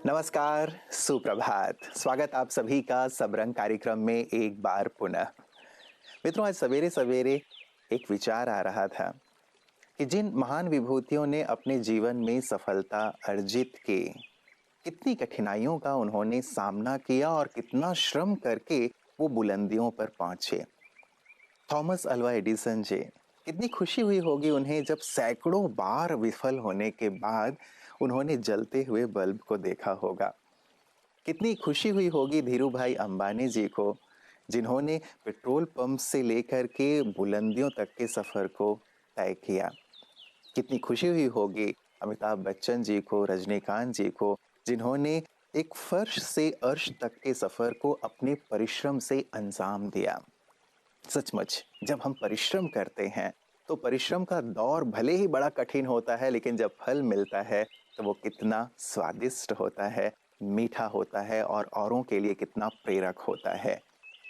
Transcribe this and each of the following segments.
नमस्कार, सुप्रभात। स्वागत आप सभी का सबरंग कार्यक्रम में एक बार पुनः। मित्रों, आज सवेरे-सवेरे एक विचार आ रहा था कि जिन महान विभूतियों ने अपने जीवन में सफलता अर्जित की, कितनी कठिनाइयों का उन्होंने सामना किया और कितना श्रम करके वो बुलंदियों पर पहुंचे। थॉमस अल्वा एडिसन जी, कितनी खुशी हुई होगी उन्हें जब सैकड़ों बार विफल होने के बाद उन्होंने जलते हुए बल्ब को देखा होगा। कितनी खुशी हुई होगी धीरूभाई अंबानी जी को, जिन्होंने पेट्रोल पंप से लेकर के बुलंदियों तक के सफर को तय किया। कितनी खुशी हुई होगी अमिताभ बच्चन जी को, रजनीकांत जी को, जिन्होंने एक फर्श से अर्श तक के सफर को अपने परिश्रम से अंजाम दिया। सचमुच जब हम परिश्रम करते हैं तो परिश्रम का दौर भले ही बड़ा कठिन होता है, लेकिन जब फल मिलता है तो वो कितना स्वादिष्ट होता है, मीठा होता है और औरों के लिए कितना प्रेरक होता है।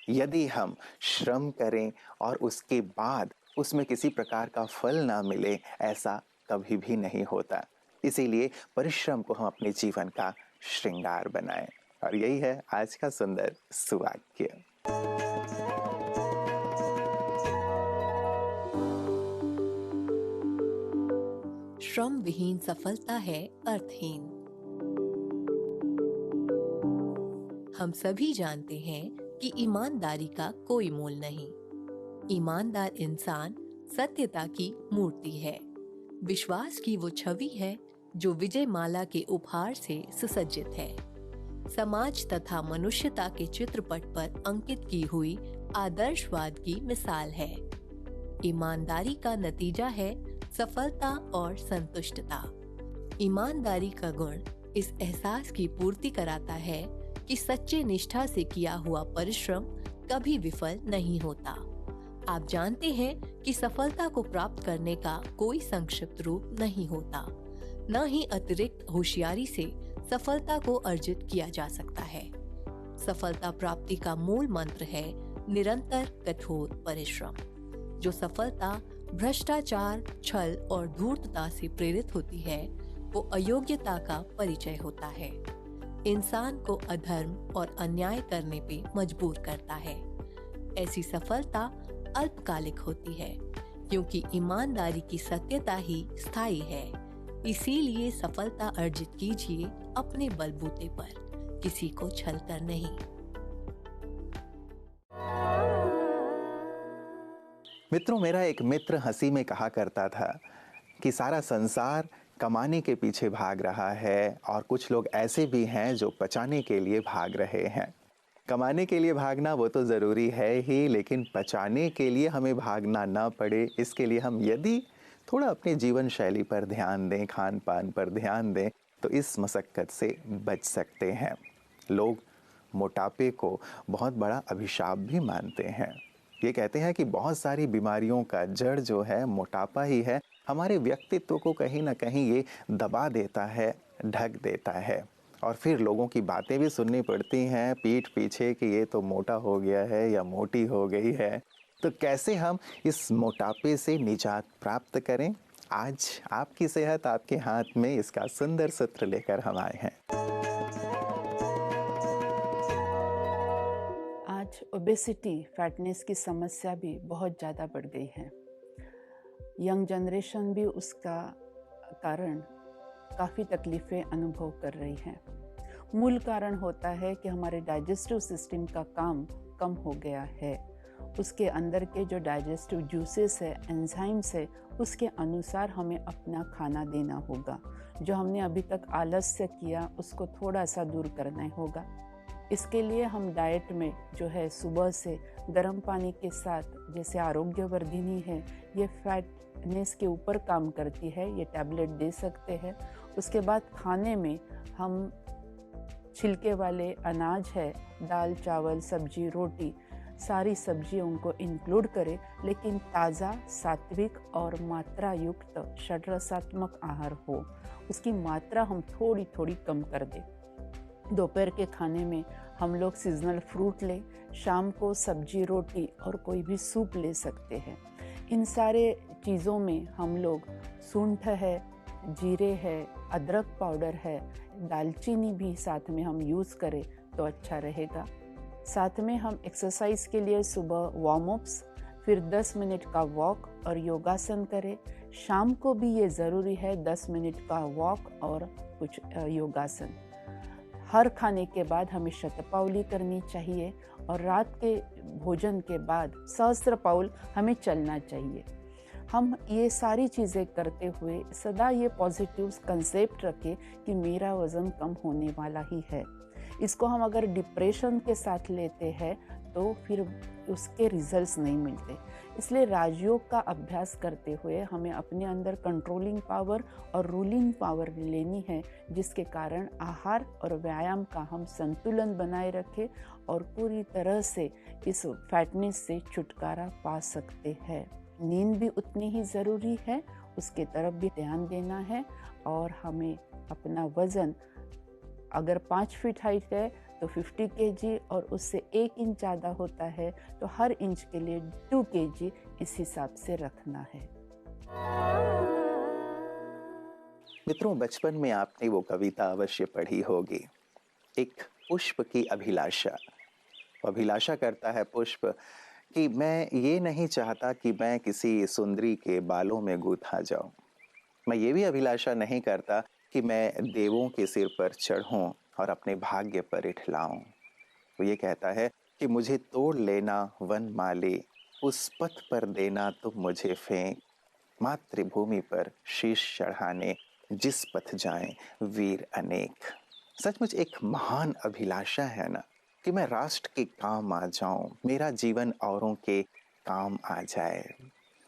यदि हम श्रम करें और उसके बाद उसमें किसी प्रकार का फल ना मिले, ऐसा कभी भी नहीं होता। इसीलिए परिश्रम को हम अपने जीवन का श्रृंगार बनाएं। और यही है आज का सुंदर सुवाक्य। श्रम विहीन सफलता है अर्थहीन। हम सभी जानते हैं कि ईमानदारी का कोई मोल नहीं। ईमानदार इंसान सत्यता की मूर्ति है, विश्वास की वो छवि है जो विजय माला के उपहार से सुसज्जित है। समाज तथा मनुष्यता के चित्रपट पर अंकित की हुई आदर्शवाद की मिसाल है। ईमानदारी का नतीजा है सफलता और संतुष्टता। ईमानदारी का गुण इस एहसास की पूर्ति कराता है कि सच्चे निष्ठा से किया हुआ परिश्रम कभी विफल नहीं होता। आप जानते हैं कि सफलता को प्राप्त करने का कोई संक्षिप्त रूप नहीं होता, न ही अतिरिक्त होशियारी से सफलता को अर्जित किया जा सकता है। सफलता प्राप्ति का मूल मंत्र है निरंतर कठोर परिश्रम। जो सफलता भ्रष्टाचार, छल और धूर्तता से प्रेरित होती है, वो अयोग्यता का परिचय होता है। इंसान को अधर्म और अन्याय करने पे मजबूर करता है। ऐसी सफलता अल्पकालिक होती है, क्योंकि ईमानदारी की सत्यता ही स्थायी है। इसीलिए सफलता अर्जित कीजिए अपने बलबूते पर, किसी को छलकर नहीं। मित्रों, मेरा एक मित्र हंसी में कहा करता था कि सारा संसार कमाने के पीछे भाग रहा है और कुछ लोग ऐसे भी हैं जो पचाने के लिए भाग रहे हैं। कमाने के लिए भागना वो तो ज़रूरी है ही, लेकिन पचाने के लिए हमें भागना ना पड़े, इसके लिए हम यदि थोड़ा अपने जीवन शैली पर ध्यान दें, खान पान पर ध्यान दें, तो इस मशक्क़त से बच सकते हैं। लोग मोटापे को बहुत बड़ा अभिशाप भी मानते हैं। ये कहते हैं कि बहुत सारी बीमारियों का जड़ जो है मोटापा ही है। हमारे व्यक्तित्व को कहीं ना कहीं ये दबा देता है, ढक देता है, और फिर लोगों की बातें भी सुननी पड़ती हैं पीठ पीछे कि ये तो मोटा हो गया है या मोटी हो गई है। तो कैसे हम इस मोटापे से निजात प्राप्त करें? आज आपकी सेहत आपके हाथ में, इसका सुंदर सूत्र लेकर हम आए हैं। आज ओबेसिटी, फैटनेस की समस्या भी बहुत ज़्यादा बढ़ गई है। यंग जनरेशन भी उसका कारण काफ़ी तकलीफ़ें अनुभव कर रही है। मूल कारण होता है कि हमारे डाइजेस्टिव सिस्टम का काम कम हो गया है। उसके अंदर के जो डाइजेस्टिव जूसेस है, एंजाइम्स है, उसके अनुसार हमें अपना खाना देना होगा। जो हमने अभी तक आलस्य किया उसको थोड़ा सा दूर करना होगा। इसके लिए हम डाइट में जो है सुबह से गर्म पानी के साथ, जैसे आरोग्यवर्धिनी है, ये फैटनेस के ऊपर काम करती है, ये टैबलेट दे सकते हैं। उसके बाद खाने में हम छिलके वाले अनाज है, दाल, चावल, सब्जी, रोटी, सारी सब्जियों को इंक्लूड करें, लेकिन ताज़ा, सात्विक और मात्रा युक्त षड्रसात्मक आहार हो। उसकी मात्रा हम थोड़ी थोड़ी कम कर दें। दोपहर के खाने में हम लोग सीजनल फ्रूट लें, शाम को सब्जी, रोटी और कोई भी सूप ले सकते हैं। इन सारे चीज़ों में हम लोग सूंठ है, जीरे है, अदरक पाउडर है, दालचीनी भी साथ में हम यूज़ करें तो अच्छा रहेगा। साथ में हम एक्सरसाइज के लिए सुबह वार्म अप्स, फिर 10 मिनट का वॉक और योगासन करें। शाम को भी ये ज़रूरी है 10 मिनट का वॉक और कुछ योगासन। हर खाने के बाद हमें शतपावली करनी चाहिए और रात के भोजन के बाद सहस्त्र पाउल हमें चलना चाहिए। हम ये सारी चीज़ें करते हुए सदा ये पॉजिटिव कंसेप्ट रखें कि मेरा वज़न कम होने वाला ही है। इसको हम अगर डिप्रेशन के साथ लेते हैं तो फिर उसके रिजल्ट्स नहीं मिलते। इसलिए राजयोग का अभ्यास करते हुए हमें अपने अंदर कंट्रोलिंग पावर और रूलिंग पावर लेनी है, जिसके कारण आहार और व्यायाम का हम संतुलन बनाए रखें और पूरी तरह से इस फैटनेस से छुटकारा पा सकते हैं। नींद भी उतनी ही ज़रूरी है, उसके तरफ भी ध्यान देना है। और हमें अपना वज़न अगर 5 फीट हाइट है तो 50 kg और उससे 1 इंच ज़्यादा होता है तो हर इंच के लिए 2 kg इस हिसाब से रखना है। मित्रों, बचपन में आपने वो कविता अवश्य पढ़ी होगी, एक पुष्प की अभिलाषा। अभिलाषा करता है पुष्प कि मैं ये नहीं चाहता कि मैं किसी सुंदरी के बालों में गूंथा जाऊं। मैं ये भी अभिलाषा नहीं करता कि मैं देवों के सिर पर चढ़ूं और अपने भाग्य पर इठलाऊं। वो ये कहता है कि मुझे तोड़ लेना वन माली, उस पथ पर देना तुम मुझे फेंक, मातृभूमि पर शीश चढ़ाने जिस पथ जाएं वीर अनेक। सचमुच एक महान अभिलाषा है ना, कि मैं राष्ट्र के काम आ जाऊं, मेरा जीवन औरों के काम आ जाए।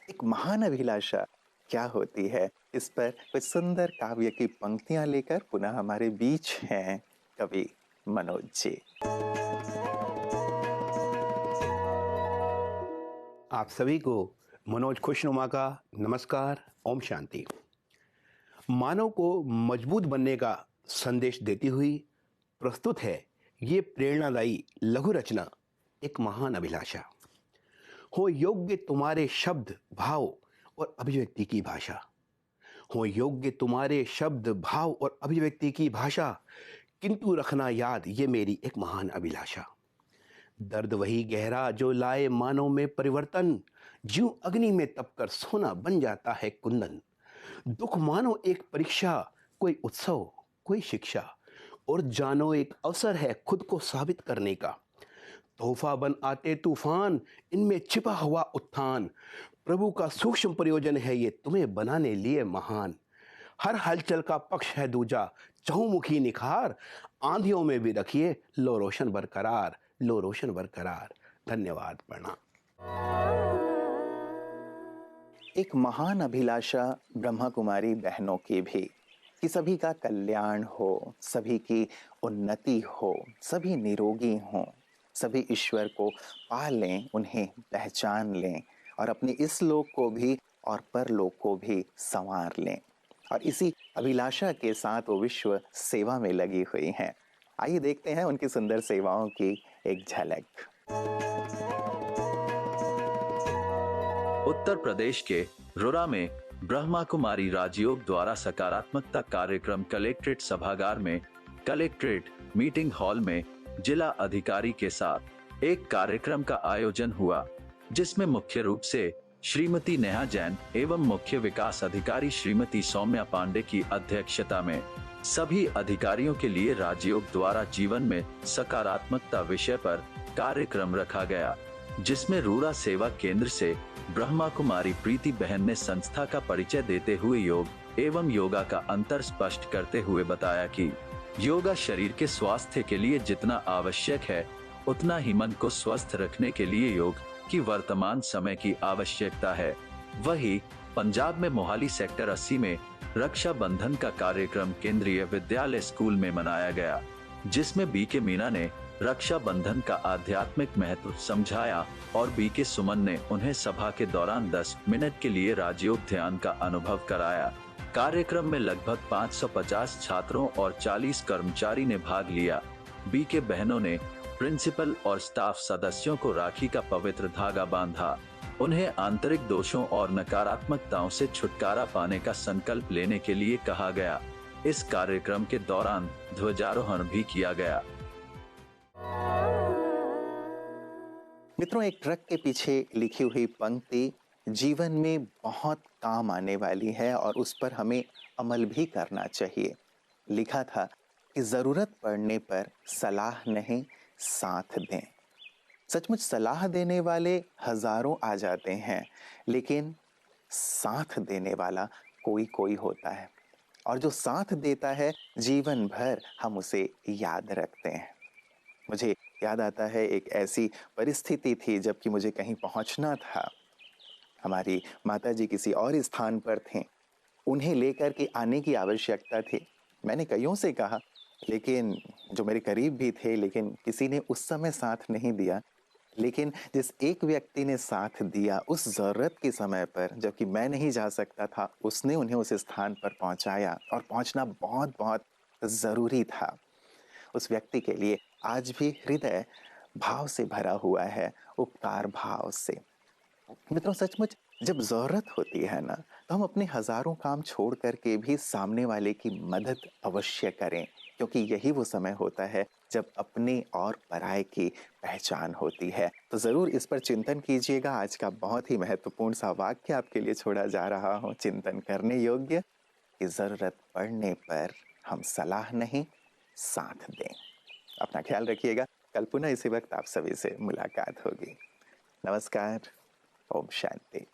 एक महान अभिलाषा क्या होती है, इस पर कुछ सुंदर काव्य की पंक्तियां लेकर पुनः हमारे बीच हैं कवि मनोज जी। आप सभी को मनोज खुशनुमा का नमस्कार। ओम शांति। मानव को मजबूत बनने का संदेश देती हुई प्रस्तुत है ये प्रेरणादायी लघु रचना, एक महान अभिलाषा। हो योग्य तुम्हारे शब्द, भाव और अभिव्यक्ति की भाषा। हो योग्य तुम्हारे शब्द, भाव और अभिव्यक्ति की भाषा, किंतु रखना याद ये मेरी एक महान अभिलाषा। दर्द वही गहरा जो लाए मानव में परिवर्तन, ज्यों अग्नि में तपकर सोना बन जाता है कुंदन। दुख मानो एक परीक्षा, कोई उत्सव कोई शिक्षा, और जानो एक अवसर है खुद को साबित करने का। तोहफा बन आते तूफान, इनमें छिपा हुआ उत्थान, प्रभु का सूक्ष्म प्रयोजन है ये तुम्हें बनाने लिए महान। हर हलचल का पक्ष है दूजा, चहुमुखी निखार, आंधियों में भी रखिए लो रोशन बरकरार, लो रोशन बरकरार। धन्यवाद, प्रणाम। एक महान अभिलाषा ब्रह्मा कुमारी बहनों की भी, कि सभी का कल्याण हो, सभी की उन्नति हो, सभी निरोगी हों, सभी ईश्वर को पा लें, उन्हें पहचान लें और अपने इस लोक को भी और परलोक को भी संवार लें। और इसी अभिलाषा के साथ वो विश्व सेवा में लगी हुई हैं। आइए देखते हैं उनकी सुंदर सेवाओं की एक झलक। उत्तर प्रदेश के रुरा में ब्रह्मा कुमारी राजयोग द्वारा सकारात्मकता कार्यक्रम कलेक्ट्रेट सभागार में कलेक्ट्रेट मीटिंग हॉल में जिला अधिकारी के साथ एक कार्यक्रम का आयोजन हुआ, जिसमें मुख्य रूप से श्रीमती नेहा जैन एवं मुख्य विकास अधिकारी श्रीमती सौम्या पांडे की अध्यक्षता में सभी अधिकारियों के लिए राजयोग द्वारा जीवन में सकारात्मकता विषय पर कार्यक्रम रखा गया, जिसमें रूरा सेवा केंद्र से ब्रह्मा कुमारी प्रीति बहन ने संस्था का परिचय देते हुए योग एवं योगा का अंतर स्पष्ट करते हुए बताया कि योगा शरीर के स्वास्थ्य के लिए जितना आवश्यक है, उतना ही मन को स्वस्थ रखने के लिए योग की वर्तमान समय की आवश्यकता है। वहीं पंजाब में मोहाली सेक्टर 80 में रक्षा बंधन का कार्यक्रम केंद्रीय विद्यालय स्कूल में मनाया गया, जिसमें बीके मीना ने रक्षा बंधन का आध्यात्मिक महत्व समझाया और बीके सुमन ने उन्हें सभा के दौरान 10 मिनट के लिए राजयोग ध्यान का अनुभव कराया। कार्यक्रम में लगभग 550 छात्रों और 40 कर्मचारी ने भाग लिया। बीके बहनों ने प्रिंसिपल और स्टाफ सदस्यों को राखी का पवित्र धागा बांधा। उन्हें आंतरिक दोषों और नकारात्मकताओं से छुटकारा पाने का संकल्प लेने के लिए कहा गया। इस कार्यक्रम के दौरान ध्वजारोहण भी किया गया। मित्रों, एक ट्रक के पीछे लिखी हुई पंक्ति जीवन में बहुत काम आने वाली है और उस पर हमें अमल भी करना चाहिए। लिखा था कि जरूरत पड़ने पर सलाह नहीं, साथ दें। सचमुच सलाह देने वाले हजारों आ जाते हैं, लेकिन साथ देने वाला कोई कोई होता है, और जो साथ देता है जीवन भर हम उसे याद रखते हैं। मुझे याद आता है, एक ऐसी परिस्थिति थी जबकि मुझे कहीं पहुंचना था। हमारी माताजी किसी और स्थान पर थे, उन्हें लेकर के आने की आवश्यकता थी। मैंने कईयों से कहा, लेकिन जो मेरे करीब भी थे, लेकिन किसी ने उस समय साथ नहीं दिया। लेकिन जिस एक व्यक्ति ने साथ दिया उस ज़रूरत के समय पर, जबकि मैं नहीं जा सकता था, उसने उन्हें उस स्थान पर पहुंचाया, और पहुंचना बहुत बहुत ज़रूरी था। उस व्यक्ति के लिए आज भी हृदय भाव से भरा हुआ है, उपकार भाव से। मित्रों, सचमुच जब ज़रूरत होती है ना, तो हम अपने हजारों काम छोड़ करके भी सामने वाले की मदद अवश्य करें, क्योंकि यही वो समय होता है जब अपने और पराये की पहचान होती है। तो ज़रूर इस पर चिंतन कीजिएगा। आज का बहुत ही महत्वपूर्ण सा वाक्य आपके लिए छोड़ा जा रहा हूँ, चिंतन करने योग्य, कि ज़रूरत पड़ने पर हम सलाह नहीं, साथ दें। अपना ख्याल रखिएगा। कल पुनः इसी वक्त आप सभी से मुलाकात होगी। नमस्कार। ओम शांति।